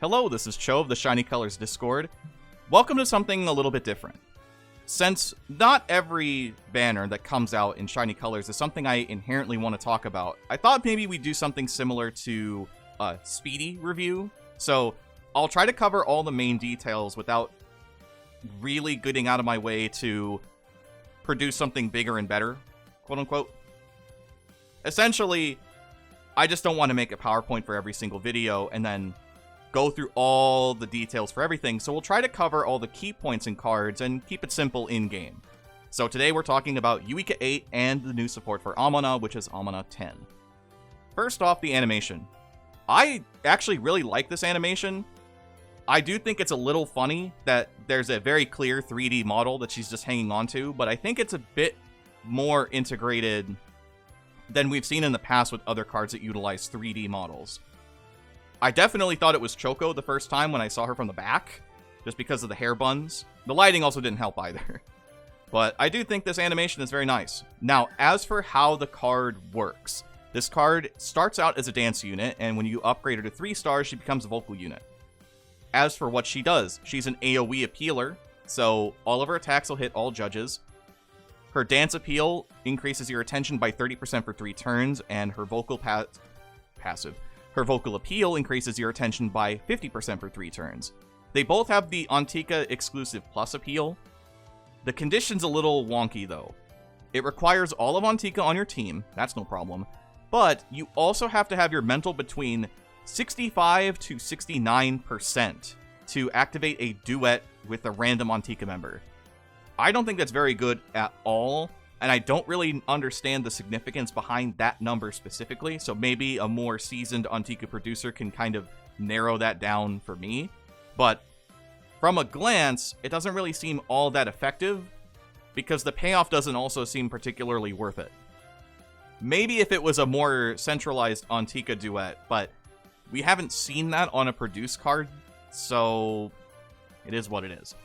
Hello, this is Cho of the Shiny Colors Discord. Welcome to something a little bit different. Since not every banner that comes out in Shiny Colors is something I inherently want to talk about, I thought maybe we'd do something similar to a speedy review. So I'll try to cover all the main details without really getting out of my way to produce something bigger and better, quote unquote. Essentially, I just don't want to make a PowerPoint for every single video and then go through all the details for everything, so we'll try to cover all the key points in cards and keep it simple in-game. So today we're talking about Yuika 8 and the new support for Amana, which is Amana 10. First off, the animation. I actually really like this animation. I do think it's a little funny that there's a very clear 3D model that she's just hanging on to, but I think it's a bit more integrated than we've seen in the past with other cards that utilize 3D models. I definitely thought it was Choco the first time when I saw her from the back, just because of the hair buns. The lighting also didn't help either. But I do think this animation is very nice. Now, as for how the card works, this card starts out as a dance unit, and when you upgrade her to 3 stars, she becomes a vocal unit. As for what she does, she's an AoE appealer, so all of her attacks will hit all judges. Her dance appeal increases your attention by 30% for 3 turns, and her vocal passive. Her vocal appeal increases your attention by 50% for 3 turns. They both have the Antika exclusive plus appeal. The condition's a little wonky though. It requires all of Antika on your team, that's no problem, but you also have to have your mental between 65 to 69% to activate a duet with a random Antika member. I don't think that's very good at all, and I don't really understand the significance behind that number specifically, so maybe a more seasoned Antika producer can kind of narrow that down for me. But from a glance, it doesn't really seem all that effective, because the payoff doesn't also seem particularly worth it. Maybe if it was a more centralized Antika duet, but we haven't seen that on a produced card, so it is what it is.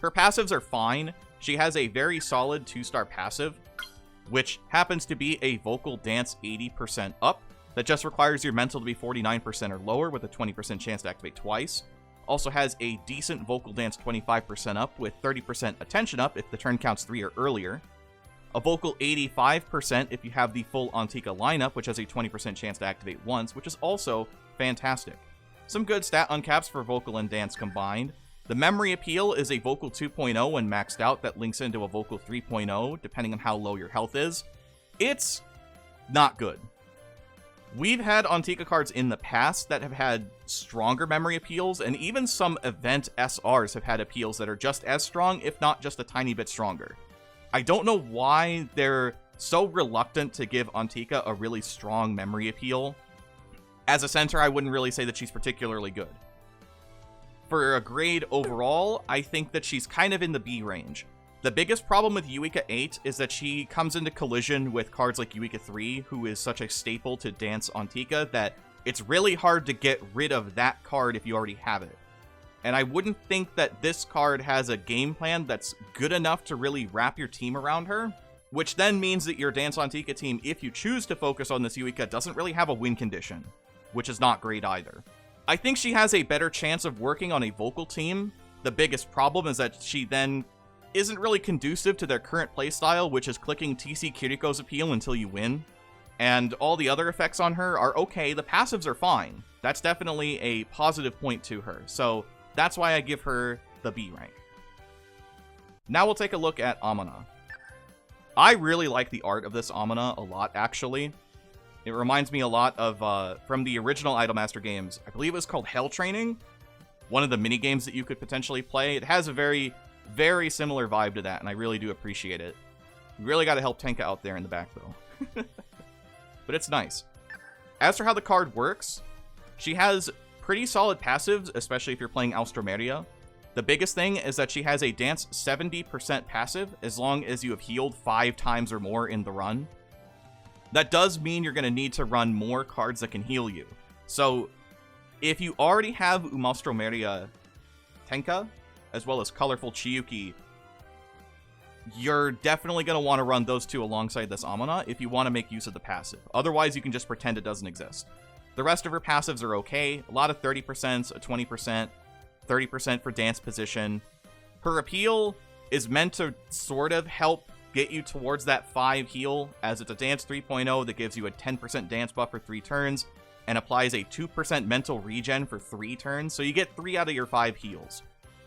Her passives are fine. She has a very solid 2-star passive, which happens to be a vocal dance 80% up, that just requires your mental to be 49% or lower with a 20% chance to activate twice. Also has a decent vocal dance 25% up with 30% attention up if the turn counts 3 or earlier. A vocal 85% if you have the full Antika lineup, which has a 20% chance to activate once, which is also fantastic. Some good stat uncaps for vocal and dance combined. The memory appeal is a vocal 2.0 when maxed out that links into a vocal 3.0 depending on how low your health is. It's not good. We've had Antika cards in the past that have had stronger memory appeals, and even some event SRs have had appeals that are just as strong, if not just a tiny bit stronger. I don't know why they're so reluctant to give Antika a really strong memory appeal. As a center, I wouldn't really say that she's particularly good. For a grade overall, I think that she's kind of in the B range. The biggest problem with Yuika 8 is that she comes into collision with cards like Yuika 3, who is such a staple to Dance Antika, that it's really hard to get rid of that card if you already have it. And I wouldn't think that this card has a game plan that's good enough to really wrap your team around her, which then means that your Dance Antika team, if you choose to focus on this Yuika, doesn't really have a win condition, which is not great either. I think she has a better chance of working on a vocal team. The biggest problem is that she then isn't really conducive to their current playstyle, which is clicking TC Kiriko's appeal until you win. And all the other effects on her are okay. The passives are fine. That's definitely a positive point to her. So that's why I give her the B rank. Now we'll take a look at Amana. I really like the art of this Amana a lot, actually. It reminds me a lot of, from the original Idolmaster games, I believe it was called Hell Training, one of the mini games that you could potentially play. It has a very, very similar vibe to that, and I really do appreciate it. You really got to help Tenka out there in the back, though. But it's nice. As for how the card works, she has pretty solid passives, especially if you're playing Austromeria. The biggest thing is that she has a dance 70% passive as long as you have healed 5 times or more in the run. That does mean you're going to need to run more cards that can heal you. So if you already have Austromeria Tenka, as well as Colorful Chiyuki, you're definitely going to want to run those two alongside this Amana if you want to make use of the passive. Otherwise, you can just pretend it doesn't exist. The rest of her passives are okay. A lot of 30%, a 20%, 30% for dance position. Her appeal is meant to sort of help get you towards that 5 heal, as it's a dance 3.0 that gives you a 10% dance buff for 3 turns and applies a 2% mental regen for 3 turns, so you get 3 out of your 5 heals.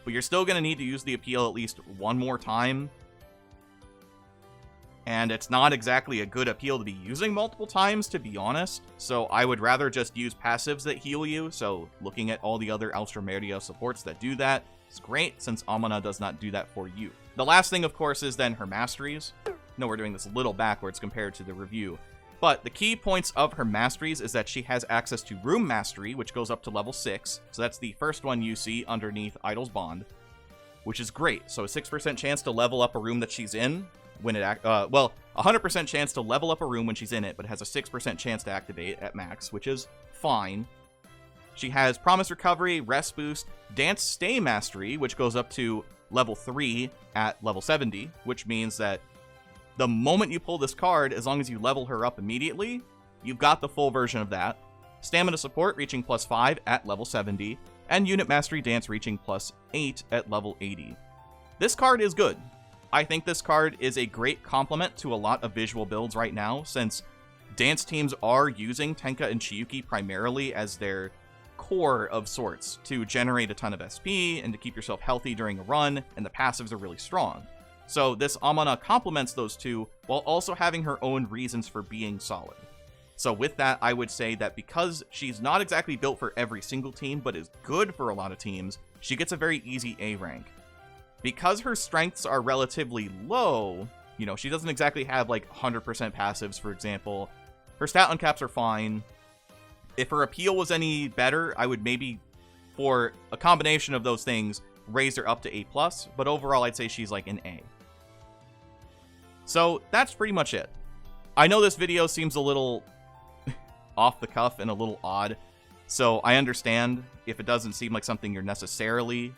But you're still going to need to use the appeal at least one more time, and it's not exactly a good appeal to be using multiple times, to be honest, so I would rather just use passives that heal you. So looking at all the other Alstrameria supports that do that, it's great, since Amana does not do that for you. The last thing, of course, is then her masteries. No, we're doing this a little backwards compared to the review. But the key points of her masteries is that she has access to Room Mastery, which goes up to level 6. So that's the first one you see underneath Idol's Bond, which is great. So a 6% chance to level up a room that she's in when it, well, 100% chance to level up a room when she's in it, but has a 6% chance to activate at max, which is fine. She has Promise Recovery, Rest Boost, Dance Stay Mastery, which goes up to level 3 at level 70, which means that the moment you pull this card, as long as you level her up immediately, you've got the full version of that. Stamina Support reaching +5 at level 70, and Unit Mastery Dance reaching +8 at level 80. This card is good. I think this card is a great complement to a lot of visual builds right now, since dance teams are using Tenka and Chiyuki primarily as their core of sorts to generate a ton of SP and to keep yourself healthy during a run, and the passives are really strong. So this Amana complements those two while also having her own reasons for being solid. So with that, I would say that because she's not exactly built for every single team, but is good for a lot of teams, she gets a very easy A rank. Because her strengths are relatively low, you know, she doesn't exactly have like 100% passives, for example. Her stat uncaps are fine. If her appeal was any better, I would maybe, for a combination of those things, raise her up to A+, but overall I'd say she's like an A. So that's pretty much it. I know this video seems a little off the cuff and a little odd, so I understand if it doesn't seem like something you're necessarily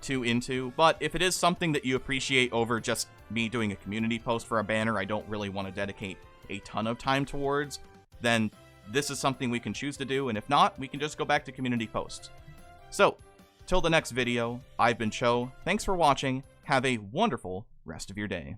too into, but if it is something that you appreciate over just me doing a community post for a banner I don't really want to dedicate a ton of time towards, then this is something we can choose to do, and if not, we can just go back to community posts. So, till the next video, I've been Cho, thanks for watching, have a wonderful rest of your day.